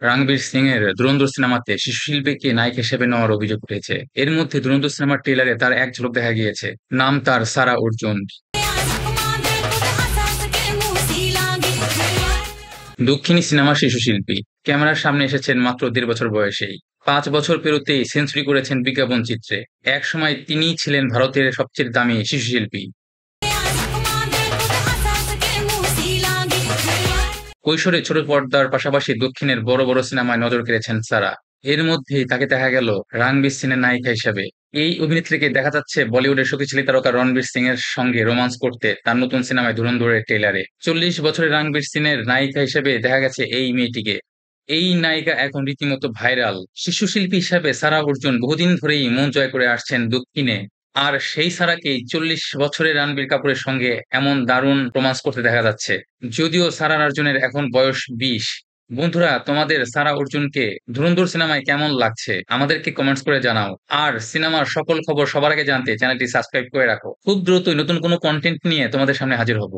রণবীর সিং এর ধুরন্ধর সিনেমাতে শিশু শিল্পীকে নায়ক হিসেবে নেওয়ার অভিযোগ উঠেছে। এর মধ্যে ধুরন্ধর সিনেমার ট্রেলারে তার এক ঝলক দেখা গিয়েছে। নাম তার সারা অর্জুন। দক্ষিণী সিনেমার শিশু শিল্পী ক্যামেরার সামনে এসেছেন মাত্র ১.৫ বছর বয়সেই। ৫ বছর পেরোতেই সেঞ্চুরি করেছেন বিজ্ঞাপন চিত্রে। একসময় তিনিই ছিলেন ভারতের সবচেয়ে দামি শিশু শিল্পী। কৈশোরে ছোট পর্দার পাশাপাশি দক্ষিণের বড় বড় সিনেমায় নজর কেড়েছেন সারা। এর মধ্যেই তাকে দেখা গেল রণবীর সিংয়ের নায়িকা হিসেবে। এই অভিনেত্রীকে দেখা যাচ্ছে বলিউডের শক্তিশালী তারকা রণবীর সিং এর সঙ্গে রোমান্স করতে তার নতুন সিনেমায় ধুরন্ধরের ট্রেলারে। ৪০ বছরের রণবীর সিং এর নায়িকা হিসেবে দেখা গেছে এই মেয়েটিকে। এই নায়িকা এখন রীতিমতো ভাইরাল। শিশু শিল্পী হিসাবে সারা অর্জুন বহুদিন ধরেই মন জয় করে আসছেন দক্ষিণে। আর সেই সারাকেই ৪০ বছরের রণবীর কাপুরের সঙ্গে এমন দারুণ রোমান্স করতে দেখা যাচ্ছে। যদিও সারা অর্জুনের এখন বয়স ২০। বন্ধুরা, তোমাদের সারা অর্জুনকে ধুরন্ধর সিনেমায় কেমন লাগছে আমাদেরকে কমেন্টস করে জানাও। আর সিনেমার সকল খবর সবার আগে জানতে চ্যানেলটি সাবস্ক্রাইব করে রাখো। খুব দ্রুতই নতুন কোনো কন্টেন্ট নিয়ে তোমাদের সামনে হাজির হব।